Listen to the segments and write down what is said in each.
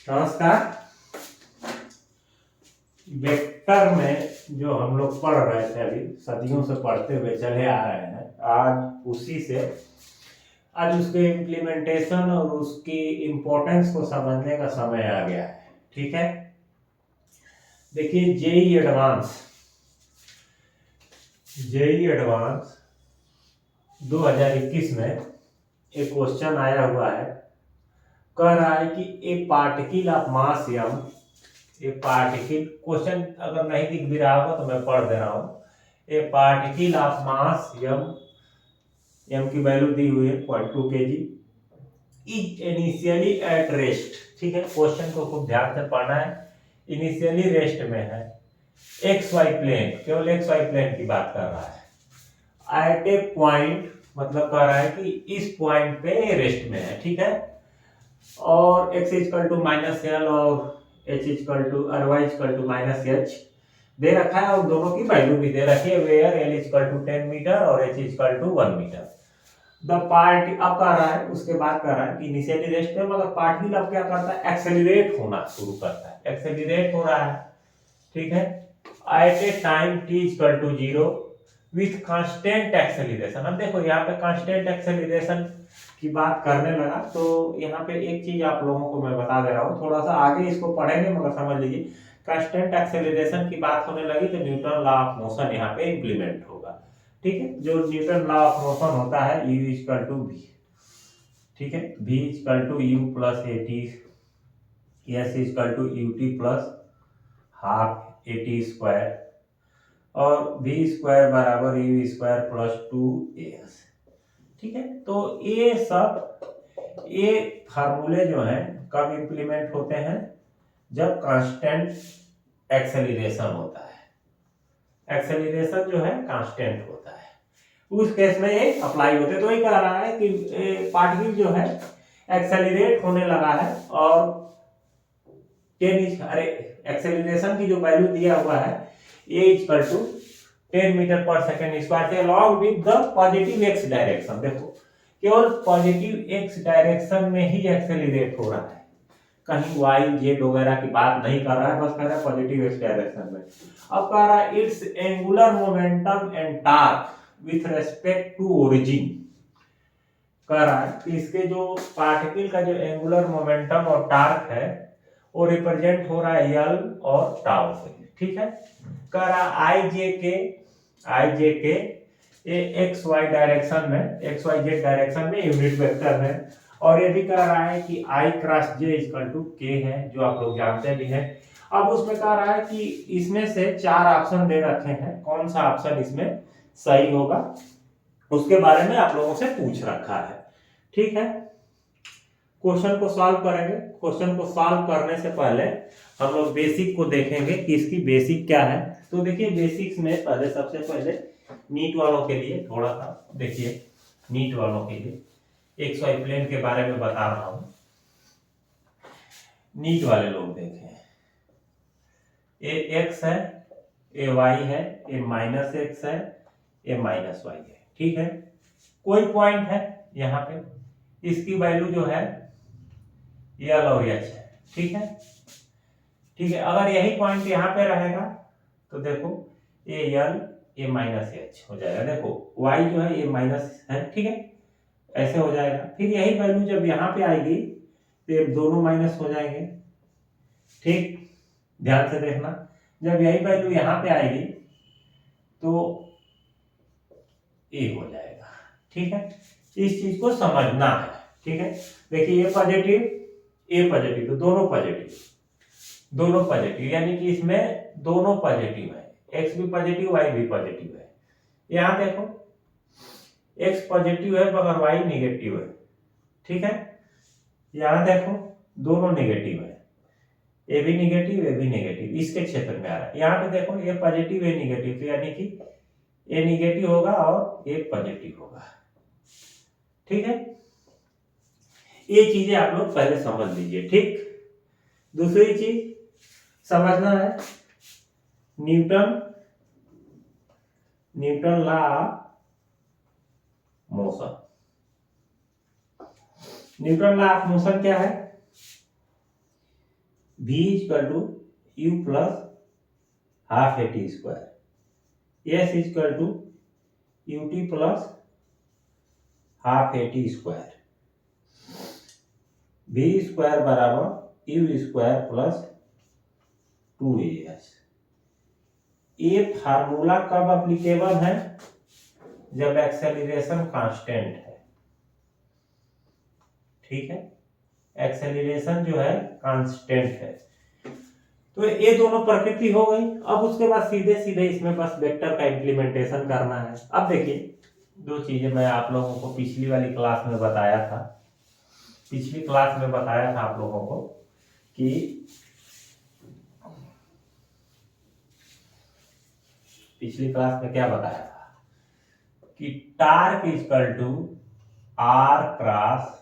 नमस्कार। वेक्टर में जो हम लोग पढ़ रहे थे, अभी सदियों से पढ़ते हुए चले आ रहे हैं, आज उसी से आज उसके इम्प्लीमेंटेशन और उसकी इम्पोर्टेंस को समझने का समय आ गया है। ठीक है, देखिए जेई एडवांस 2021 में एक क्वेश्चन आया हुआ है। कह रहा है कि ए पार्टिकल ऑफ मास m, ये पार्टिकल क्वेश्चन अगर नहीं दिख भी रहा होगा तो मैं पढ़ दे रहा हूं। ए पार्टिकल ऑफ मास m की वैल्यू दी हुई है 0.2 kg is initially at rest. ठीक है, क्वेश्चन को खूब ध्यान से पढ़ना है। इनिशियली रेस्ट में है, एक्स वाई प्लेन, केवल एक्स वाई प्लेन की बात कर रहा है। एट ए पॉइंट मतलब कह रहा है कि इस पॉइंट पे रेस्ट में है। ठीक है, और x equal to minus L और h इक्वल टू और y equal to minus H दे रखा है, और दोनों की वैल्यू भी दे रखी है, where l equal to 10 metre और h equal to 1 metre. The part अब कह रहा है, उसके बाद कह रहा है कि इनिशियली रेस्ट में मगर पार्टिकल अब क्या करता है, एक्सेलरेट होना शुरू करता है, एक्सेलरेट हो रहा है। ठीक है, at a time t equal to 0 with constant acceleration. अब देखो यहाँ पे कांस्टेंट एक्सेलरेशन की बात करने लगा, तो यहाँ पे एक चीज आप लोगों को मैं बता दे रहा हूँ, थोड़ा सा आगे इसको पढ़ेंगे मगर समझ लीजिए। कांस्टेंट एक्सेलरेशन की बात होने लगी तो न्यूटन लॉ ऑफ मोशन यहाँ पे इंप्लीमेंट होगा। ठीक है, जो न्यूटन लॉ ऑफ मोशन होता है u इक्वल टू v। ठीक है, v equal to u plus a t, s equal to u t plus half a t square, और v स्क्वायर बराबर u स्क्वायर प्लस 2as। ठीक है, तो ये फार्मूले जो हैं कब इंप्लीमेंट होते हैं, जब कांस्टेंट एक्सेलरेशन होता है। एक्सेलरेशन जो है कांस्टेंट होता है, उस केस में ये अप्लाई होते हैं। तो ये कह रहा है कि पार्टिकल जो है एक्सेलरेट होने लगा है, और अरे एक्सेलरेशन की जो वैल्यू दिया हुआ है a equal to 10 metre per second square से along with the positive x direction. देखो, केवल पॉजिटिव एक्स डायरेक्शन में ही एक्सेलरेट हो रहा है, कहीं वाई जेड वगैरह की बात नहीं कर रहा है, बस कह रहा है पॉजिटिव एक्स डायरेक्शन में। अब कह रहा है it's angular momentum and torque with respect to origin. कह रहा है कि इसके जो पार्टिकल का जो एंगुलर मोमेंटम और टार्क है वो रिप्रेजेंट हो रहा है यल और टाउ से। ठीक है, कह रहा आई जे के ये एक्स वाई डायरेक्शन में, एक्स वाई जेड डायरेक्शन में यूनिट वेक्टर है, और ये भी कह रहा है कि आई क्रॉस जे इक्वल टू के है, जो आप लोग जानते भी हैं। अब उसमें कह रहा है कि इसमें से 4 ऑप्शन दे रखे हैं, कौन सा ऑप्शन इसमें सही होगा उसके बारे में आप लोगों से पूछ रखा है। ठीक है, क्वेश्चन को सॉल्व करेंगे। क्वेश्चन को सॉल्व करने से पहले हम लोग बेसिक को देखेंगे कि इसकी बेसिक क्या है। तो देखिए, बेसिक्स में पहले सबसे पहले नीट वालों के लिए थोड़ा सा देखिए, नीट वालों के लिए एक्स वाई प्लेन के बारे में बता रहा हूं। नीट वाले लोग देखें, ए एक्स है, ए वाई है, ए माइनस एक्स है, ए माइनस वाई है। ठीक है, कोई पॉइंट है यहाँ पे, इसकी वैल्यू जो है यल और एच है। ठीक है, ठीक है, अगर यही पॉइंट यहाँ पे रहेगा तो देखो ए यल ए माइनस एच हो जाएगा। देखो y जो है ये माइनस है, ठीक है, ऐसे हो जाएगा। फिर यही वैल्यू जब यहाँ पे आएगी तो ये दोनों माइनस हो जाएंगे। ठीक, ध्यान से देखना, जब यही वैल्यू यहाँ पे आएगी तो ए हो जाएगा। ठीक है, इस चीज को समझना है। ठीक है, देखिए ये पॉजिटिव, ए पॉजिटिव, तो दोनों पॉजिटिव, यानी कि इसमें दोनों पॉजिटिव है, एक्स भी पॉजिटिव वाई भी पॉजिटिव है। यहां देखो एक्स पॉजिटिव है मगर वाई निगेटिव है। ठीक है, यहां देखो दोनों निगेटिव है, ए भी निगेटिव ए भी निगेटिव, इसके क्षेत्र में आ रहा है। यहां पे देखो ए पॉजिटिव ए निगेटिव, तो यानी कि ए निगेटिव होगा और ए पॉजिटिव होगा। ठीक है, ये चीजें आप लोग पहले समझ लीजिए। ठीक, दूसरी चीज समझना है, Newton law motion. Newton law of motion क्या है, v equal to u plus half a t square, s equal to u t plus half a t square, v square बराबर यू स्क्वायर प्लस 2as। ये formula कब applicable है? जब acceleration constant है। ठीक है, एक्सेलरेशन जो है कांस्टेंट है। तो ये दोनों प्रकृति हो गई। अब उसके बाद सीधे सीधे इसमें बस वेक्टर का इम्प्लीमेंटेशन करना है। अब देखिए, दो चीजें मैं आप लोगों को पिछली वाली क्लास में बताया था। पिछली क्लास में बताया था आप लोगों को कि पिछली क्लास में क्या बताया था कि torque equal to r cross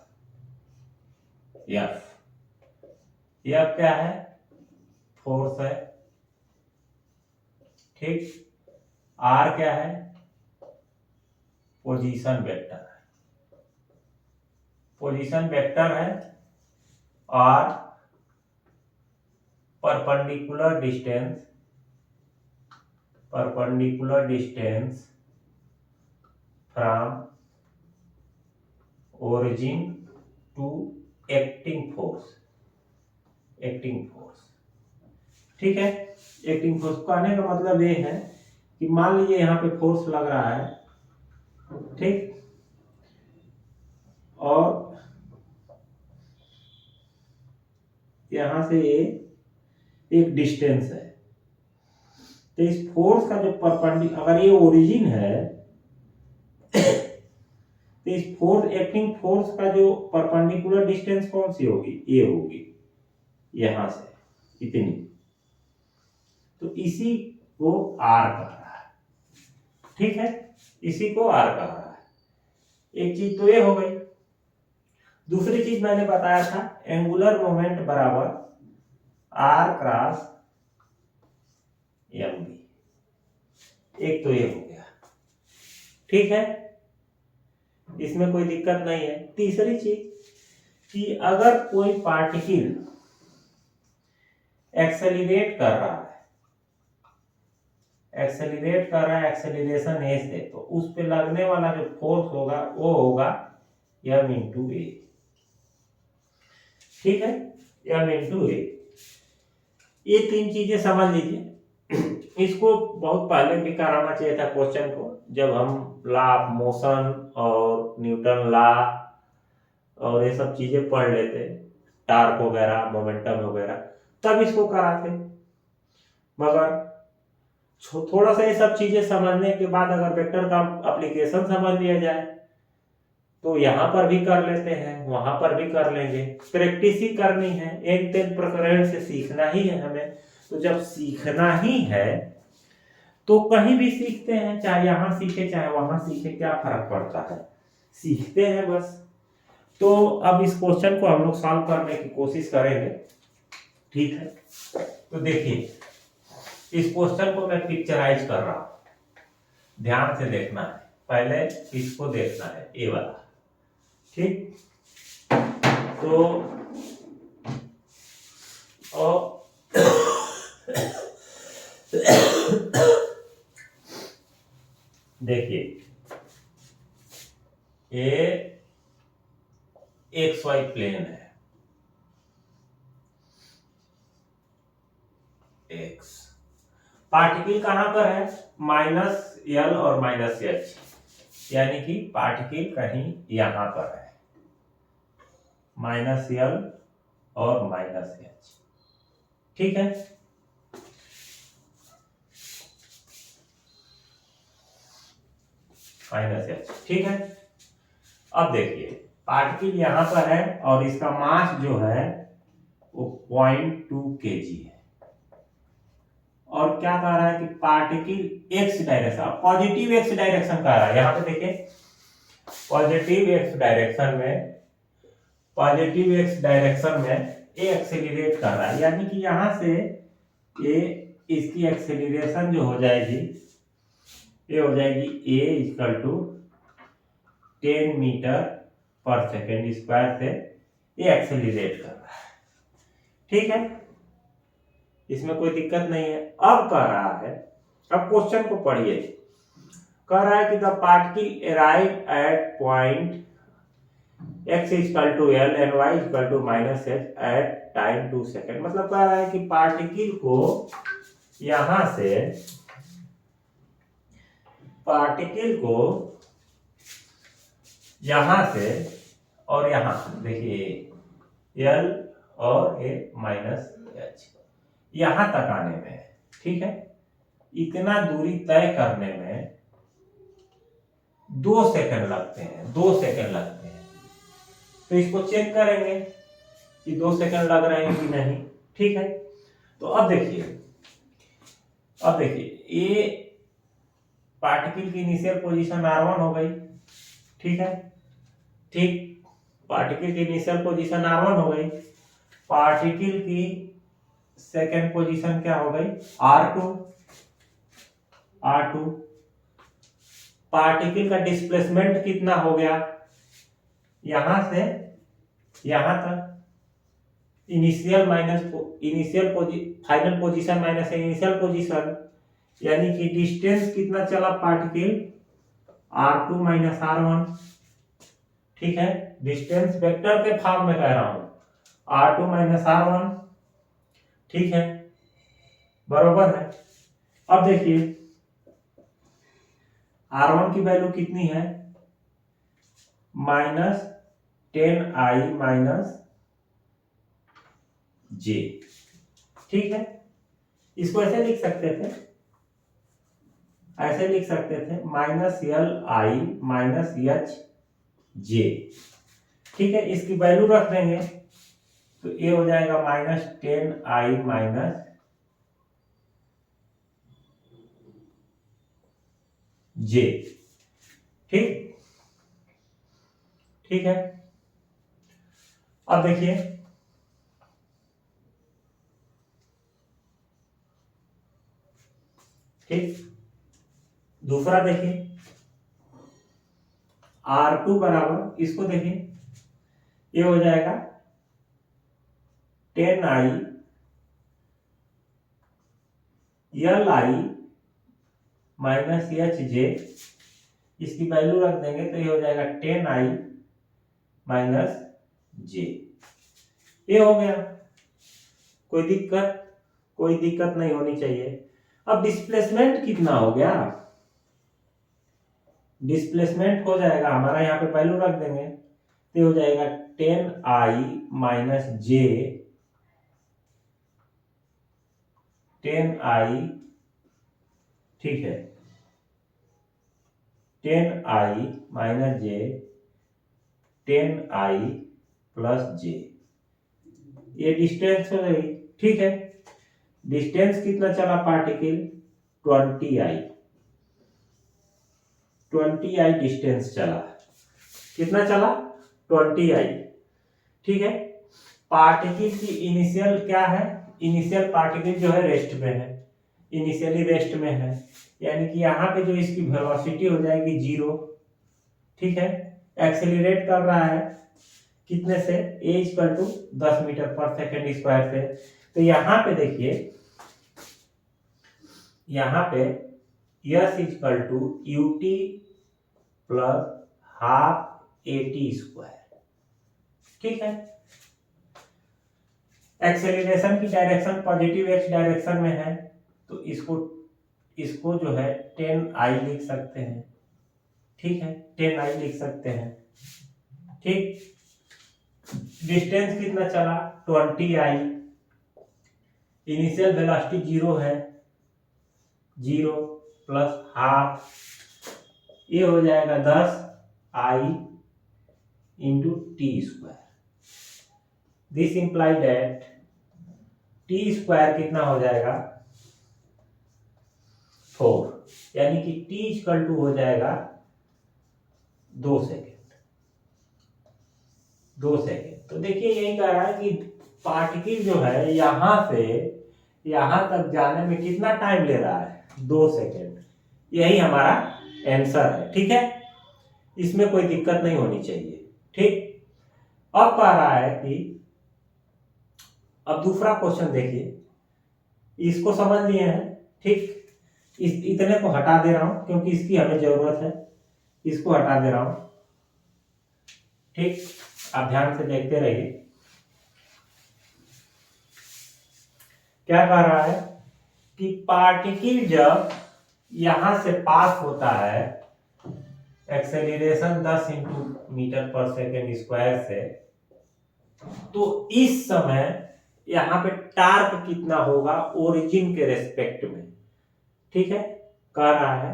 f. F क्या है? फोर्स है। ठीक, आर क्या है? पोजीशन वेक्टर है। पोजीशन वेक्टर है और perpendicular distance from origin to acting force. ठीक है, एक्टिंग फोर्स कहने का मतलब ये है कि मान लीजिए यहाँ पे फोर्स लग रहा है, ठीक, और यहां से ये एक डिस्टेंस है। तो इस फोर्स का जो परपेंडिकुलर, अगर ये ओरिजिन है तो इस फोर्स, एक्टिंग फोर्स का जो परपेंडिकुलर डिस्टेंस कौन सी होगी? ये होगी, यहां से इतनी। तो इसी को आर कह रहा है। ठीक है, इसी को आर कह रहा है। एक चीज तो ये हो गई। दूसरी चीज मैंने बताया था, एंगुलर मोमेंट बराबर आर क्रॉस एम बी। एक तो ये हो गया। ठीक है, इसमें कोई दिक्कत नहीं है। तीसरी चीज कि अगर कोई पार्टिकल एक्सेलरेट कर रहा है, एक्सेलरेशन ए से, तो उस पे लगने वाला जो फोर्स होगा वो होगा m इंटू ए। ठीक है, m इंटू ए। ये तीन चीजें समझ लीजिए। इसको बहुत पहले भी कराना चाहिए था क्वेश्चन को, जब हम लॉ ऑफ मोशन और न्यूटन लॉ और ये सब चीजें पढ़ लेते, टार्क वगैरह, मोमेंटम वगैरह, तब इसको कराते। मगर थोड़ा सा ये सब चीजें समझने के बाद अगर वेक्टर का एप्लीकेशन समझ लिया जाए तो यहाँ पर भी कर लेते हैं, वहां पर भी कर लेंगे। प्रैक्टिस ही करनी है, एक दिन प्रकरण से सीखना ही है हमें। तो जब सीखना ही है तो कहीं भी सीखते हैं, चाहे यहाँ सीखे चाहे वहां सीखे, क्या फर्क पड़ता है, सीखते हैं बस। तो अब इस क्वेश्चन को हम लोग सॉल्व करने की कोशिश करेंगे। ठीक है, तो देखिए, इस क्वेश्चन को मैं पिक्चराइज कर रहा हूं, ध्यान से देखना है। पहले इसको देखना है, ये वाला। ठीक, तो देखिए, ये एक्स वाई प्लेन है, एक्स। पार्टिकल कहां पर है? माइनस एल और माइनस एच, यानी कि पार्टिकल कहीं यहां पर है, माइनस एल और माइनस एच। ठीक है, माइनस एच। ठीक है, अब देखिए, पार्टिकल यहां पर है और इसका मास जो है वो 0.2 kg है। और क्या कह रहा है कि particle x direction, positive x direction कह रहा है। यहां पे देखिए, पॉजिटिव एक्स डायरेक्शन में ये एक्सेलरेट कर रहा है, यानी कि यहां से ये, इसकी एक्सेलरेशन जो हो जाएगी, ये हो जाएगी a equal to 10 metre per second square से ये एक्सेलरेट कर रहा है। ठीक है, इसमें कोई दिक्कत नहीं है। अब कह रहा है, अब क्वेश्चन को पढ़िए, कह रहा है कि the particle arrive at point x equal to l and y equal to minus h at time 2 second. मतलब कह रहा है कि पार्टिकल को यहां से, पार्टिकल को यहां से और यहां देखिए एल और ए माइनस एच यहां तक आने में, ठीक है, इतना दूरी तय करने में 2 सेकंड लगते हैं, 2 सेकंड लगते हैं। तो इसको चेक करेंगे कि 2 सेकंड लग रहे हैं कि नहीं, ठीक है। तो अब देखिए ये पार्टिकल की इनिशियल पोजीशन r1 हो गई, ठीक है, ठीक, पार्टिकल की इनिशियल पोजीशन r1 हो गई। पार्टिकल की सेकेंड पोजीशन क्या हो गई, r2। पार्टिकल का डिस्प्लेसमेंट कितना हो गया, यहां से यहां तक, initial minus final position minus initial position, यानी कि डिस्टेंस कितना चला पार्टिकल, r2 माइनस r1, ठीक है। डिस्टेंस वेक्टर के फॉर्म में कह रहा हूं, r2 माइनस r1, ठीक है, बरोबर है। अब देखिए r1 की वैल्यू कितनी है, -10i माइनस j, ठीक है। इसको ऐसे लिख सकते थे, ऐसे लिख सकते थे, -li माइनस एच जे, ठीक है। इसकी वैल्यू रख देंगे तो ये हो जाएगा -10i माइनस जे, ठीक, ठीक है। अब देखिए ठीक, दूसरा देखिए R2 बराबर, इसको देखिए ये हो जाएगा 10i li minus H J, इसकी वैल्यू रख देंगे तो ये हो जाएगा 10i माइनस जे, ये हो गया। कोई दिक्कत नहीं होनी चाहिए। अब डिस्प्लेसमेंट कितना हो गया, डिस्प्लेसमेंट हो जाएगा हमारा, यहाँ पे वैल्यू रख देंगे तो हो जाएगा 10i माइनस जे, 10i, ठीक है, 10i माइनस जे, 10i प्लस जे, ये डिस्टेंस हो गई, ठीक है। डिस्टेंस कितना चला पार्टिकल, 20i डिस्टेंस चला, कितना चला, 20i, ठीक है। पार्टिकल की इनिशियल क्या है, इनिशियल पार्टिकल जो है रेस्ट में है, इनिशियली रेस्ट में है, यानी कि यहाँ पे जो इसकी वेलोसिटी हो जाएगी 0, ठीक है। एक्सेलरेट कर रहा है कितने से, a equal to 10 metre per second square से। तो यहाँ पे देखिए, यहाँ पे s equal to ut plus half at square, ठीक है। एक्सेलरेशन की डायरेक्शन पॉजिटिव x डायरेक्शन में है, तो इसको जो है 10i लिख सकते हैं, ठीक है, 10i लिख सकते हैं, ठीक। डिस्टेंस कितना चला, 20i, इनिशियल वेलोसिटी 0 है, 0 प्लस हाफ, ये हो जाएगा 10i into T square. This imply that T square कितना हो जाएगा, 4, यानी कि टी इक्वल टू हो जाएगा 2 सेकेंड, 2 सेकेंड। तो देखिए यही कह रहा है कि पार्टिकल जो है यहां से यहां तक जाने में कितना टाइम ले रहा है, 2 सेकेंड। यही हमारा आंसर है, ठीक है, इसमें कोई दिक्कत नहीं होनी चाहिए, ठीक। अब कह रहा है कि अब दूसरा क्वेश्चन देखिए, इसको समझ लिए हैं, ठीक। इतने को हटा दे रहा हूं क्योंकि इसकी हमें जरूरत है, इसको हटा दे रहा हूं, ठीक। आप ध्यान से देखते रहिए। क्या कह रहा है कि पार्टिकल जब यहां से पास होता है acceleration 10 metre per second square से, तो इस समय यहां पे टार्क कितना होगा ओरिजिन के रेस्पेक्ट में, ठीक है। कह रहा है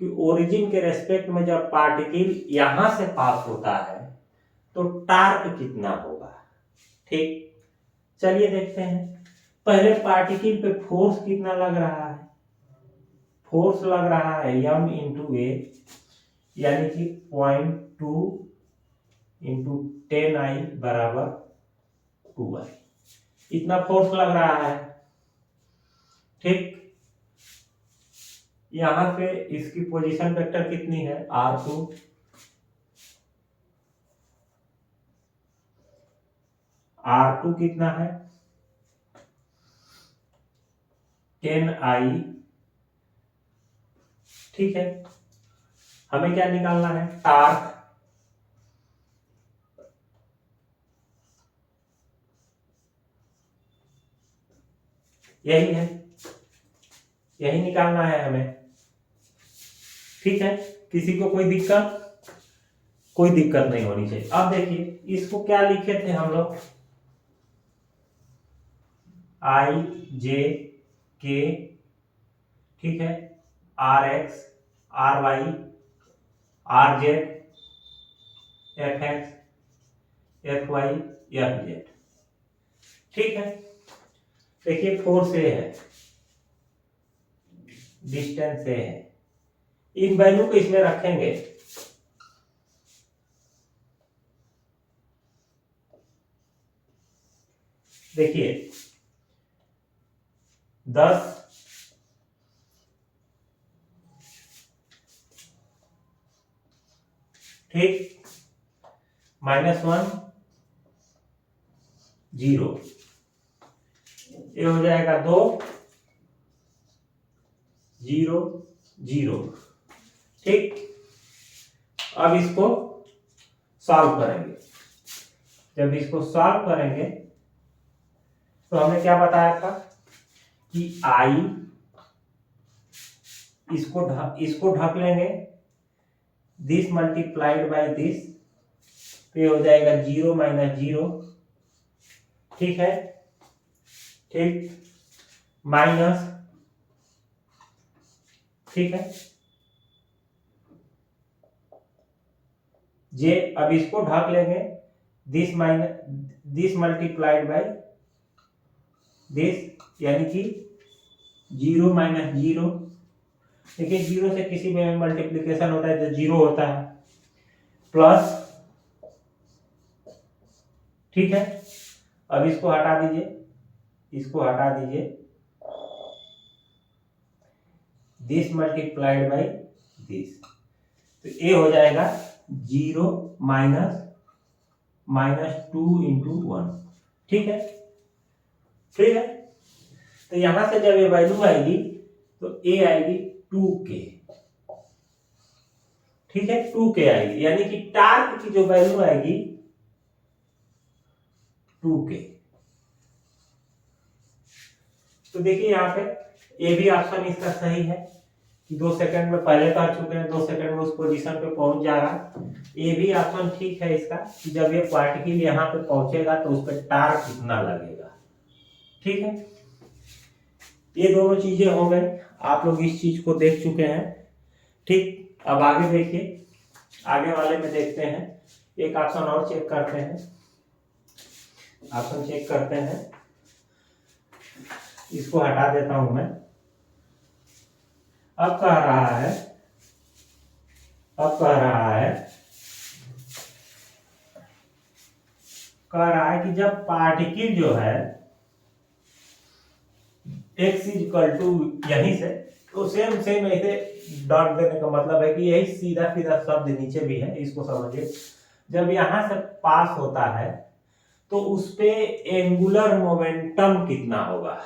कि ओरिजिन के रेस्पेक्ट में जब पार्टिकल यहां से पास होता है तो टार्क कितना होगा, ठीक। चलिए देखते हैं। पहले पार्टिकल पे फोर्स कितना लग रहा है, फोर्स लग रहा है m इंटू ए, यानी कि 0.2 इंटू 10I बराबर 2I, इतना फोर्स लग रहा है, ठीक। यहां पे इसकी पोजीशन वेक्टर कितनी है R2, R2 कितना है 10I, ठीक है। हमें क्या निकालना है, टार्क। यही है, यही निकालना है हमें, ठीक है। किसी को कोई दिक्कत, कोई दिक्कत नहीं होनी चाहिए। अब देखिए इसको क्या लिखे थे हम लोग, I J K, ठीक है, RX RY RZ FX FY FZ, ठीक है। देखिए फोर्स ए है, डिस्टेंस ए है, इन वैल्यू को इसमें रखेंगे, देखिए 10 ठीक, -1 0, ये हो जाएगा 2 0 0, ठीक। अब इसको सॉल्व करेंगे, जब इसको सॉल्व करेंगे तो हमने क्या बताया था कि I इसको ढक लेंगे, दिस मल्टीप्लाइड बाय दिस, तो ये हो जाएगा 0 - 0, ठीक है, ठीक, माइनस, ठीक है, जे, अब इसको ढक लेंगे, दिस मल्टीप्लाइड बाय दिस, यानी कि 0 - 0, देखिए 0 से किसी में मल्टीप्लिकेशन होता है तो 0 होता है, प्लस, ठीक है। अब इसको हटा दीजिए, इसको हटा दीजिए, दिस मल्टीप्लाइड बाय दिस, तो ये हो जाएगा 0 -2 इंटू 1, ठीक है, ठीक है। तो यहां से जब ये वैल्यू आएगी तो ए आएगी 2K, ठीक है, 2K आएगी, यानी कि टार्क की जो वैल्यू आएगी 2K। तो देखिए यहाँ पे ये भी ऑप्शन इसका सही है कि 2 सेकंड में पहले कर चुके हैं, 2 सेकंड में उस पोजीशन पे पहुंच जा रहा है। ये भी ऑप्शन ठीक है इसका कि जब ये पार्टिकल यहाँ पे पहुंचेगा तो उस पर टार्क कितना लगेगा, ठीक है। ये दोनों चीजें हो गई, आप लोग इस चीज को देख चुके हैं, ठीक। अब आगे देखिए, आगे वाले में देखते हैं, एक ऑप्शन और चेक करते हैं, ऑप्शन चेक करते हैं, इसको हटा देता हूं मैं। अब कह रहा है, कि जब पार्टिकल जो है x = यहीं से, तो सेम ऐसे डॉट देने का मतलब है कि यही सीधा सीधा शब्द नीचे भी है, इसको समझिए। जब यहां से पास होता है तो उस पे एंगुलर मोमेंटम कितना होगा,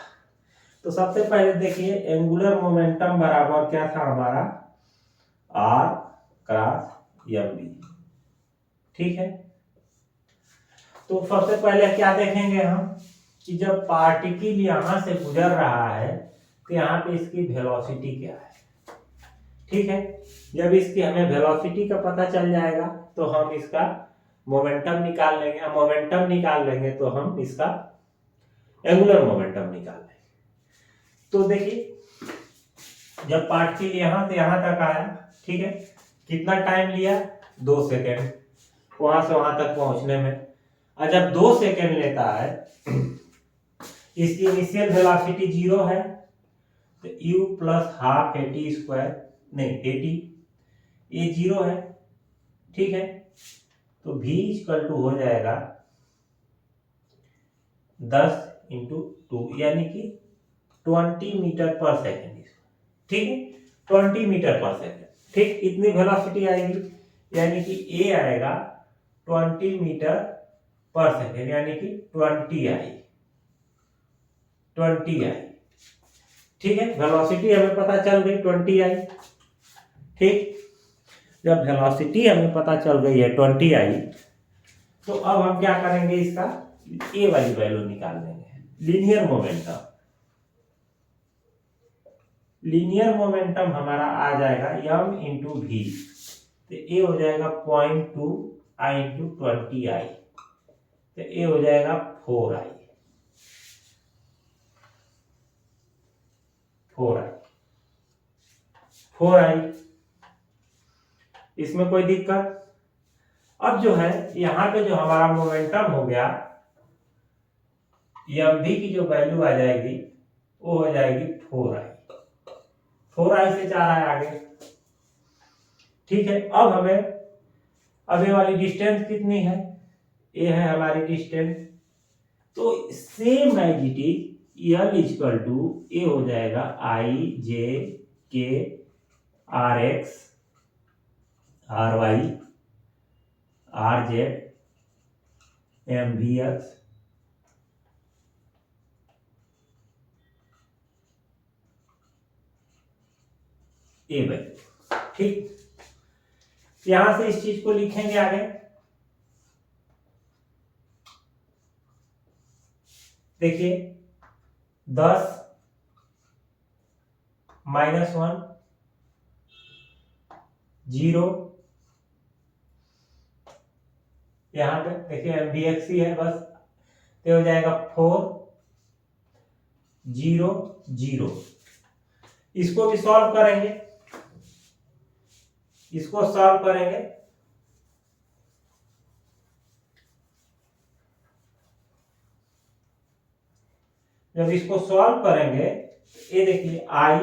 तो सबसे पहले देखिए एंगुलर मोमेंटम बराबर क्या था हमारा, आर क्रॉस एम बी। ठीक है, तो सबसे पहले क्या देखेंगे हम कि जब पार्टिकल यहां से गुजर रहा है तो यहाँ पे इसकी वेलोसिटी क्या है। ठीक है, जब इसकी हमें वेलोसिटी का पता चल जाएगा तो हम इसका मोमेंटम निकाल लेंगे। मोमेंटम निकाल लेंगे तो हम इसका एंगुलर मोमेंटम निकाल लेंगे। तो देखिए जब पार्टिकल यहां से यहां तक आया, ठीक है, कितना टाइम लिया, 2 सेकेंड वहां से वहां तक पहुंचने में। और जब 2 सेकेंड लेता है, इसकी इनिशियल वेलोसिटी 0 है, तो u plus half eighty square, नहीं 80, ये 0 है। ठीक है, तो v इक्वल टू हो जाएगा 10 इंटू 2 यानी कि 20 मीटर पर सेकेंड। ठीक है, 20 मीटर पर सेकेंड। ठीक, इतनी वेलोसिटी आएगी, यानी कि a आएगा 20 मीटर पर सेकेंड, यानी कि 20 आई। ठीक है, वेलोसिटी हमें पता चल गई 20 आई। ठीक, जब वेलोसिटी हमें पता चल गई है 20 आई, तो अब हम क्या करेंगे, इसका ए वाली वैल्यू निकाल लेंगे। लीनियर मोमेंटम, लीनियर मोमेंटम हमारा आ जाएगा m इंटू वी, तो ए हो जाएगा 0.2 आई इंटू 20 आई, तो ए हो जाएगा 4 आई। 4 आई, इसमें कोई दिक्कत। अब जो है यहां पे जो हमारा मोमेंटम हो गया, एम भी की जो वैल्यू आ जाएगी वो हो जाएगी 4 आई। 4 आई से 4 आई आगे। ठीक है, अब हमें अब ये वाली डिस्टेंस कितनी है, ये है हमारी डिस्टेंस। तो same as it is L equal to A हो जाएगा I J K R X R Y R Z M V X A value. ठीक, यहां से इस चीज को लिखेंगे आगे। देखिए 10 -1 0, यहां पे देखिए एमबीएक्स ही है बस, तो हो जाएगा 4 0 0। इसको भी सॉल्व करेंगे, इसको सॉल्व करेंगे। जब इसको सॉल्व करेंगे, ये देखिए आई,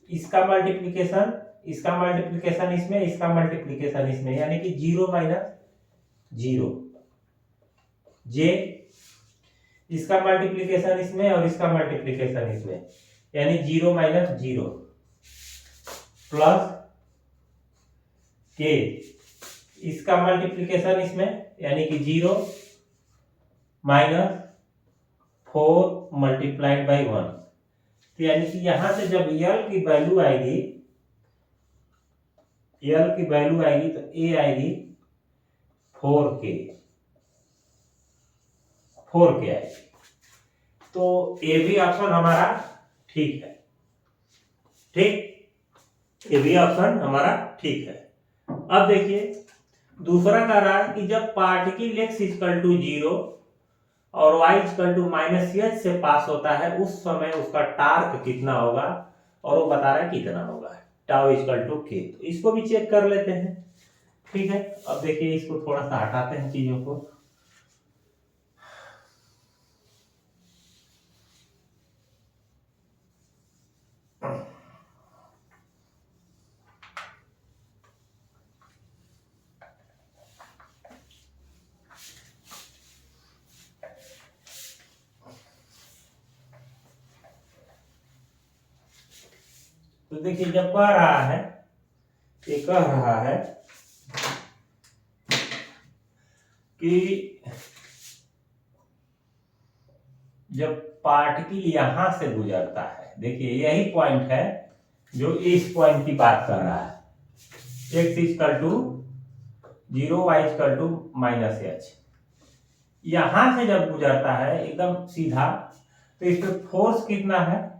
इसका मल्टीप्लिकेशन, इसका मल्टीप्लिकेशन इसमें, इसका मल्टीप्लिकेशन इसमें, यानी कि 0 - 0, जे इसका मल्टीप्लिकेशन इसमें और इसका मल्टीप्लिकेशन इसमें, यानी 0 - 0 प्लस के, इसका मल्टीप्लिकेशन इसमें, यानी कि 0 - 4 मल्टीप्लाइड बाई 1। तो यानी कि यहां से जब यल की वैल्यू आएगी, यल की वैल्यू आएगी तो ए आएगी 4K, 4K आएगी। तो ए भी ऑप्शन हमारा ठीक है। ठीक, ये भी ऑप्शन हमारा ठीक है। अब देखिए दूसरा कह रहा है कि जब पार्टिकल x इक्वल टू 0 और y इक्वल टू -h से पास होता है, उस समय उसका टार्क कितना होगा, और वो बता रहा है कितना होगा, टाउ इक्वल टू k। तो इसको भी चेक कर लेते हैं। ठीक है, अब देखिए इसको थोड़ा सा हटाते हैं चीजों को। तो देखिए जब कह रहा है, ये कह रहा है कि जब पार्टिकल यहां से गुजरता है, देखिए यही पॉइंट है जो इस पॉइंट की बात कर रहा है। x equal to 0, y equal to -h। यहां से जब गुजरता है एकदम सीधा, तो इस पे फोर्स कितना है?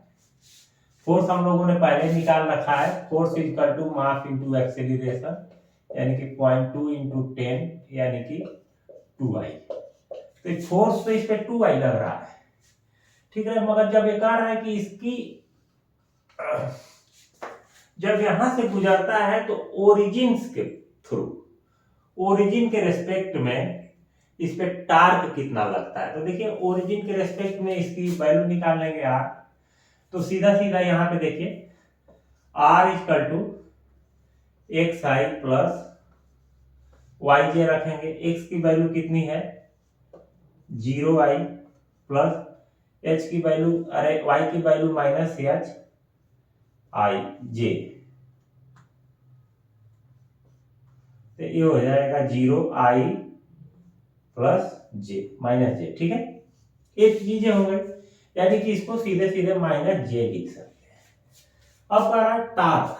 फोर्स हम लोगों ने पहले निकाल रखा है। Force equal to mass into acceleration, यानी कि 0.2 इंटू 10 यानी कि 2i। तो फोर्स तो इस पे 2i लग रहा है, ठीक है। मगर जब ये कह रहा है कि इसकी जब यहां से गुजरता है तो ओरिजिन के थ्रू, ओरिजिन के रेस्पेक्ट में इस पे टार्क कितना लगता है। तो देखिए ओरिजिन के रेस्पेक्ट में इसकी वैल्यू निकाल लेंगे आर। तो सीधा सीधा यहाँ पे देखिए R equal to X I plus Y J रखेंगे। एक्स की वैल्यू कितनी है? 0i प्लस एच की वैल्यू, अरे वाई की वैल्यू -h आई जे। तो ये हो जाएगा 0i प्लस जे -j, ठीक है। एक चीजें हो गई, यानी कि इसको सीधे सीधे -j लिख सकते हैं। अब कह रहा है टार्क,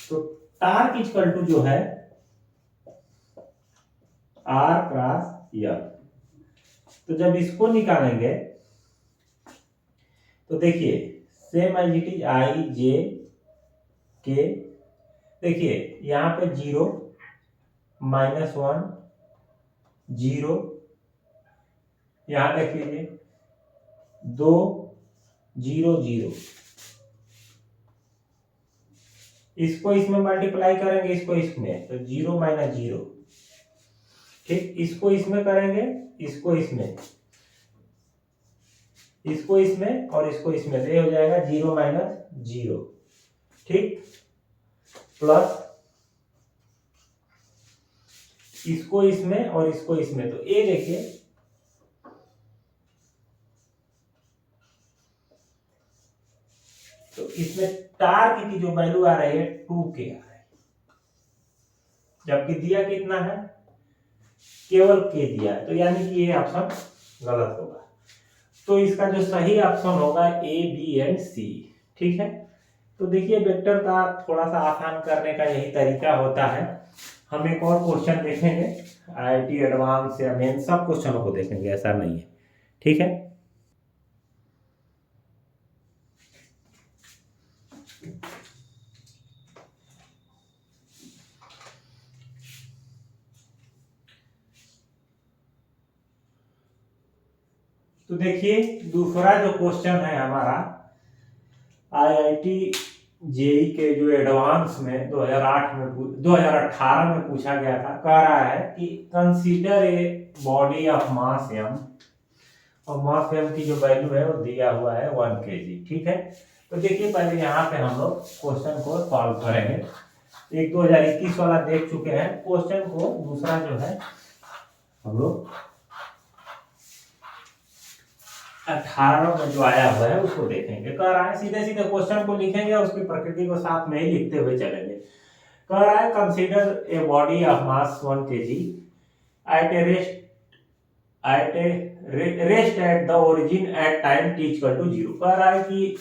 तो टार्क इक्वल टू जो है R क्रॉस F। तो जब इसको निकालेंगे तो देखिए same as it is I J K. देखिए यहां पे 0 -1 0, यहां देख लीजिए 2 0 0। इसको इसमें मल्टीप्लाई करेंगे, इसको इसमें, तो 0 -0, ठीक। इसको इसमें करेंगे, इसको इसमें, इसको इसमें और इसको इसमें, तो ये हो जाएगा 0 -0, ठीक। प्लस इसको इसमें और इसको इसमें, तो ये देखिए तो इसमें टार्क की जो वैल्यू आ रही है 2k आ रही है, जबकि दिया कितना है? केवल k दिया है। तो यानी कि ये ऑप्शन गलत होगा। तो इसका जो सही ऑप्शन होगा ए बी एंड सी, ठीक है। तो देखिए वेक्टर का थोड़ा सा आसान करने का यही तरीका होता है। हम एक और क्वेश्चन देखेंगे, आईआईटी एडवांस या मेन सब क्वेश्चनों को देखेंगे, ऐसा नहीं है, ठीक है। तो देखिए दूसरा जो क्वेश्चन है हमारा आईआईटी जेई के जो एडवांस में 2018 में पूछा गया था। कह रहा है कि consider a body of mass m, और मास m की जो वैल्यू है वो दिया हुआ है 1 kg, ठीक है। तो देखिए पहले यहाँ पे हम लोग क्वेश्चन को सॉल्व करेंगे। एक 2021 वाला देख चुके हैं क्वेश्चन को, दूसरा जो है हम लोग 18 में जो आया हुआ है उसको देखेंगे। कह रहा है सीधे सीधे क्वेश्चन को लिखेंगे और उसकी प्रकृति को साथ में ही लिखते हुए चलेंगे। कह रहा है consider a body of mass 1 kg at a rest at the origin at time t equal to 0। कह रहा है कि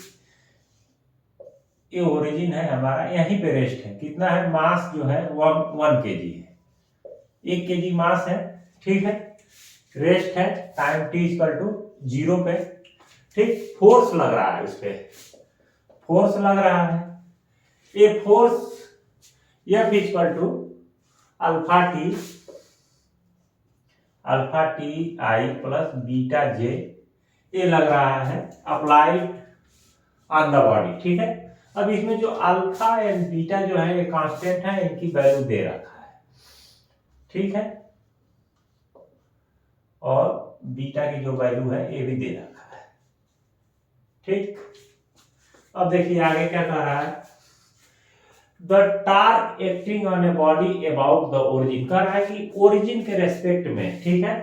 ये ओरिजिन है हमारा, यहीं पे रेस्ट है। कितना है? मास जो है 1 kg है, 1 kg मास है, ठीक है। रेस्ट है टाइम t इक्वल टू 0 पे, ठीक। फोर्स लग रहा है उस पे, फोर्स लग रहा है। ये force F equal to alpha t i plus beta j, ये लग रहा है अप्लाइड ऑन द बॉडी, ठीक है। अब इसमें जो अल्फा एंड बीटा जो है ये कांस्टेंट है, इनकी वैल्यू दे रखा है, ठीक है। और बीटा की जो वैल्यू है ये भी दे रखा है, ठीक। अब देखिए आगे क्या कह रहा है, the torque acting on a body about the origin. कह रहा है कि ओरिजिन के रेस्पेक्ट में, ठीक है,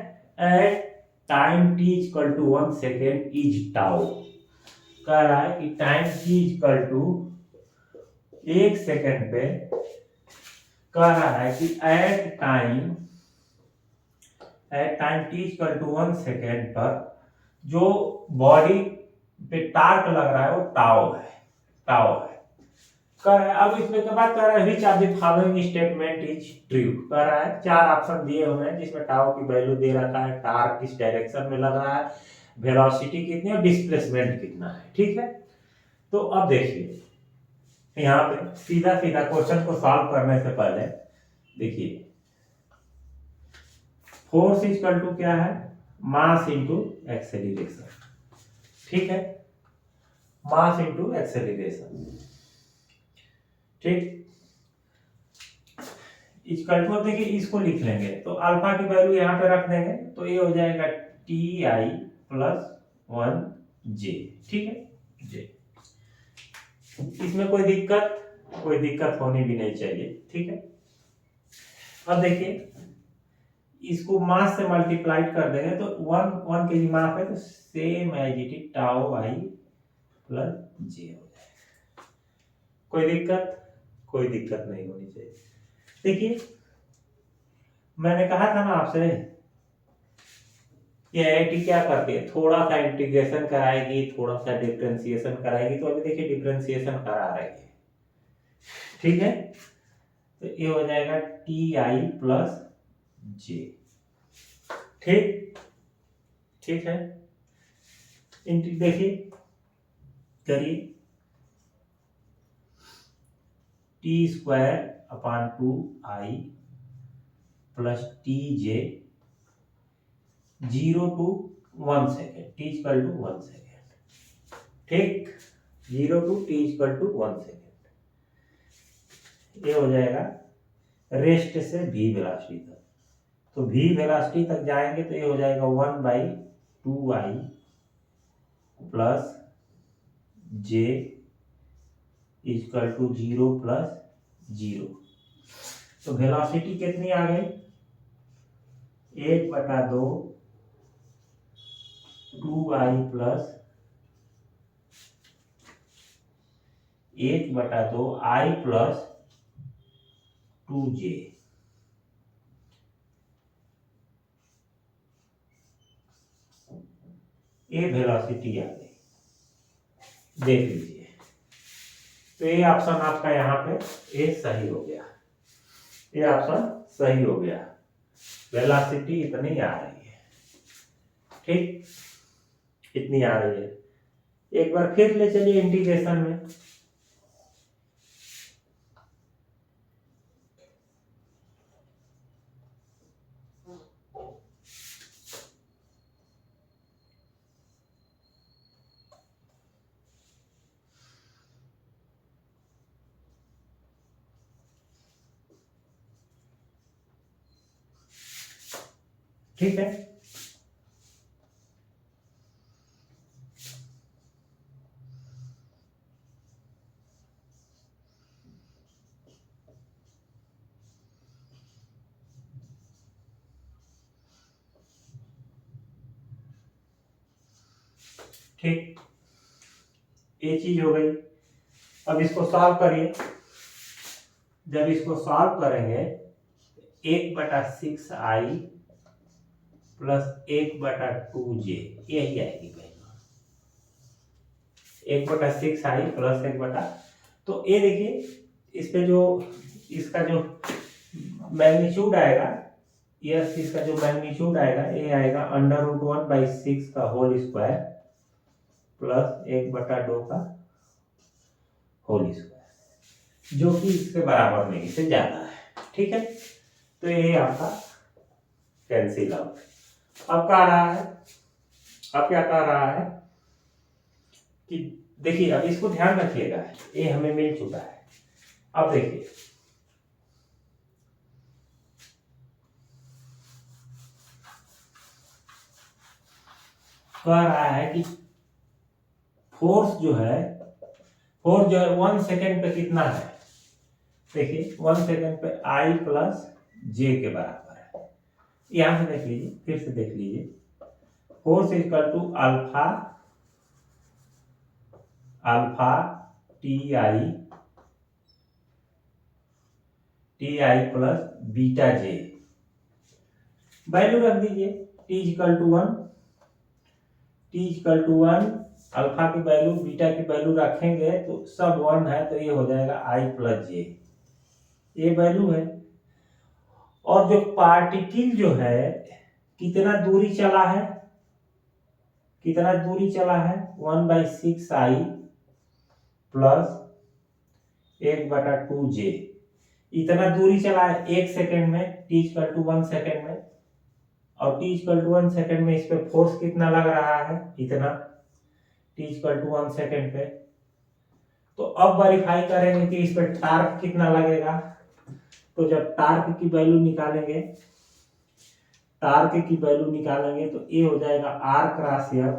at time t equal to 1 second is tau. कह रहा है कि time t equal to 1 second पे, कह रहा है कि at time t equal to 1 second पर जो बॉडी पे टार्क लग रहा है वो टाउ है, टाउ है। कह रहा है अब इसमें के बाद कह रहा है which of the following statement is true. कह रहा है चार ऑप्शन दिए हुए हैं जिसमें टाउ की वैल्यू दे रखा है, टार्क किस डायरेक्शन में लग रहा है, वेलोसिटी कितनी है और डिस्प्लेसमेंट कितना है। ठीक है, तो अब देखिए यहाँ पे सीधा सीधा क्वेश्चन को सॉल्व करने से पहले देखिए फोर्स इक्वल टू क्या है, मास इनटू एक्सेलरेशन। ठीक है, मास इनटू एक्सेलरेशन। ठीक, इक्वल टू, देखिए इसको लिख लेंगे तो अल्फा की वैल्यू यहाँ पे रख देंगे तो ये हो जाएगा टी आई प्लस 1 जे। ठीक है जे, इसमें कोई दिक्कत होनी भी नहीं चाहिए। ठीक है, अब देखिए इसको मास से मल्टीप्लाई कर देंगे तो 1 के जी मास है तो same as it is tau i plus j हो जाएगा। कोई दिक्कत नहीं होनी चाहिए। देखिए मैंने कहा था ना आपसे कि आईआईटी क्या करती है, थोड़ा सा इंटीग्रेशन कराएगी, थोड़ा सा डिफरेंशिएशन कराएगी। तो अभी देखिए डिफरेंशिएशन करा रही है। ठीक है, तो ये हो जाएगा टी आई प्लस जे। ठीक, ठीक है, देखिए करिए t square upon 2 i plus t j 0 to 1 second, t equal to 1 second. ठीक, 0 to t equal to 1 second. ये हो जाएगा रेस्ट से भी वेलोसिटी तक, तो भी वेलोसिटी तक जाएंगे तो ये हो जाएगा 1/2 i plus j equal to 0 plus 0। तो वेलोसिटी कितनी आ गई, 1/2 2i plus 1/2 i plus 2j। ये वेलोसिटी आ गई, देख लीजिए। तो ये ऑप्शन आपका यहाँ पे ये सही हो गया, ये ऑप्शन सही हो गया। वेलोसिटी इतनी आ रही है। ठीक, इतनी आ रही है। एक बार फिर ले चलिए इंटीग्रेशन में। ठीक है, ठीक, ये चीज हो गई। अब इसको सॉल्व करिए। जब इसको सॉल्व करेंगे 1/6i प्लस 1/2j यही आएगी वैल्यू, 1/6i प्लस 1/, तो ये देखिए इस पे जो इसका जो मैग्नीट्यूड आएगा, यस इसका जो मैग्नीट्यूड आएगा ये आएगा √1/6 का होल स्क्वायर प्लस 1/2 का होल स्क्वायर, जो कि इसके बराबर नहीं, इससे ज्यादा है। ठीक है, तो ये आपका कैंसिल आउट। अब कह रहा है, अब क्या कह रहा है कि देखिए अब इसको ध्यान रखिएगा, ये हमें मिल चुका है। अब देखिए कह रहा है कि फोर्स जो है 1 सेकेंड पे कितना है। देखिए 1 सेकेंड पे आई प्लस जे के बराबर है। यहां से देख लीजिए, फिर से देख लीजिए, force equal to alpha t i plus beta j, value रख दीजिए t equal to 1, t equal to 1, alpha की वैल्यू बीटा की वैल्यू रखेंगे तो सब 1 है, तो ये हो जाएगा आई प्लस जे, ये वैल्यू है। और जो पार्टिकल जो है कितना दूरी चला है, कितना दूरी चला है 1/6 I प्लस 1/2 J, इतना दूरी चला है 1 सेकेंड में, t इक्वल टू 1 सेकेंड में, और t इक्वल टू 1 सेकेंड में इस पे फोर्स कितना लग रहा है, इतना, t इक्वल टू 1 सेकेंड पे। तो अब वेरीफाई करेंगे कि इस पे टार्क कितना लगेगा। तो जब टार्क की वैल्यू निकालेंगे, टार्क की वैल्यू निकालेंगे तो ये हो जाएगा R क्रॉस F,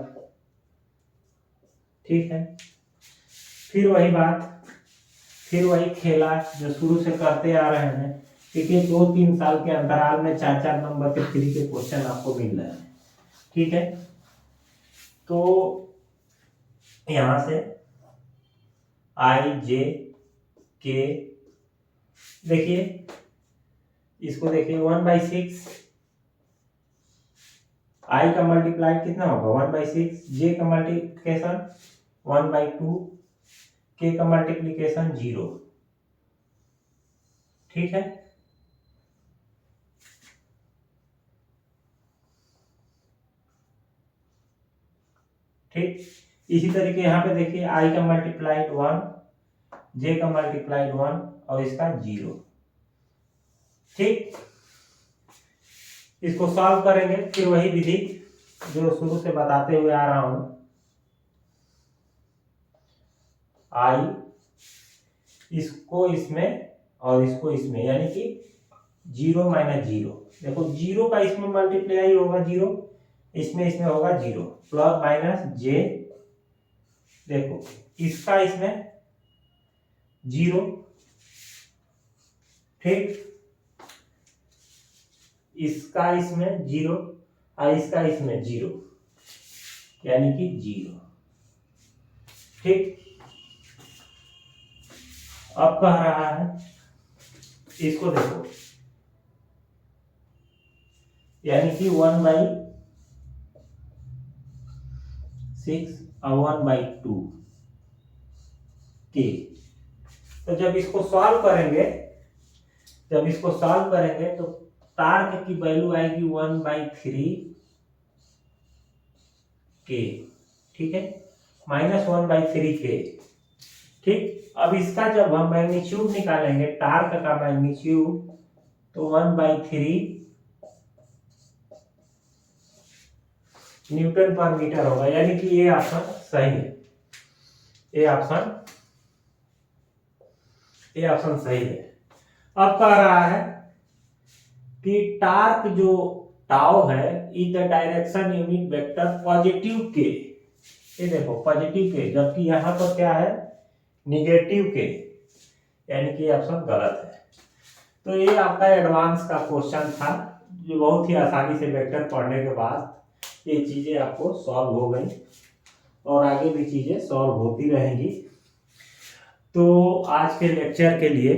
ठीक है। फिर वही बात, फिर वही खेला जो शुरू से करते आ रहे हैं, क्योंकि 2-3 साल के अंतराल में 4-4 नंबर के फ्री के क्वेश्चन आपको मिल रहे हैं, ठीक है। तो यहां से आई जे के, देखिए इसको देखिए 1/6, आई का मल्टीप्लाई कितना होगा 1/6, जे का मल्टीप्लिकेशन 1/2, के का मल्टीप्लिकेशन 0, ठीक है। ठीक, इसी तरीके यहाँ पे देखिए आई का मल्टीप्लाइड 1, जे का मल्टीप्लाइड 1 और इसका 0, ठीक। इसको सॉल्व करेंगे, फिर वही विधि जो शुरू से बताते हुए आ रहा हूं, आई इसको इसमें और इसको इसमें, यानी कि 0 - 0, देखो 0 का इसमें मल्टीप्लाई होगा 0, इसमें होगा 0, प्लस माइनस जे, देखो इसका इसमें 0, ठीक, इसका इसमें 0 और इसका इसमें 0, यानी कि 0, ठीक। अब कह रहा है इसको देखो, यानी कि 1/6 और 1/2 के। तो जब इसको सॉल्व करेंगे, तो टार्क की वैल्यू आएगी 1/3 के, ठीक है, -1/3 के, ठीक। अब इसका जब हम मैग्नीट्यूड निकालेंगे, टार्क का मैग्नीट्यूड, तो 1/3 न्यूटन पर मीटर होगा, यानी कि ये ऑप्शन सही है, ये ऑप्शन सही है। अब कह रहा है कि टार्क जो टाउ है in the direction unit vector positive के, ये देखो पॉजिटिव के, जबकि यहां पर क्या है निगेटिव के, यानी कि ऑप्शन गलत है। तो ये आपका एडवांस का क्वेश्चन था, जो बहुत ही आसानी से वेक्टर पढ़ने के बाद ये चीजें आपको सॉल्व हो गई, और आगे भी चीजें सॉल्व होती रहेंगी। तो आज के लेक्चर के लिए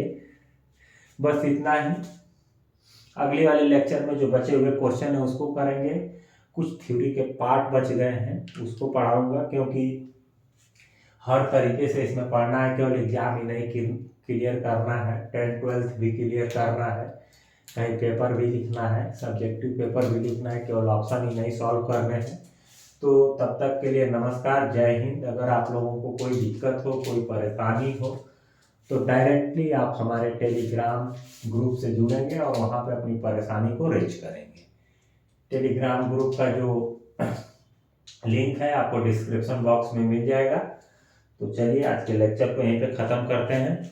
बस इतना ही। अगले वाले लेक्चर में जो बचे हुए क्वेश्चन है उसको करेंगे, कुछ थ्योरी के पार्ट बच गए हैं उसको पढ़ाऊंगा, क्योंकि हर तरीके से इसमें पढ़ना है, केवल एग्जाम ही नहीं क्लियर करना है, 10th-12th भी क्लियर करना है, कहीं पेपर भी लिखना है, सब्जेक्टिव पेपर भी लिखना है, केवल ऑप्शन ही नहीं सॉल्व करने हैं। तो तब तक के लिए नमस्कार, जय हिंद। अगर आप लोगों को कोई दिक्कत हो, कोई परेशानी हो, तो डायरेक्टली आप हमारे टेलीग्राम ग्रुप से जुड़ेंगे और वहाँ पे अपनी परेशानी को रेज करेंगे। टेलीग्राम ग्रुप का जो लिंक है आपको डिस्क्रिप्शन बॉक्स में मिल जाएगा। तो चलिए आज के लेक्चर को यहीं पे ख़त्म करते हैं।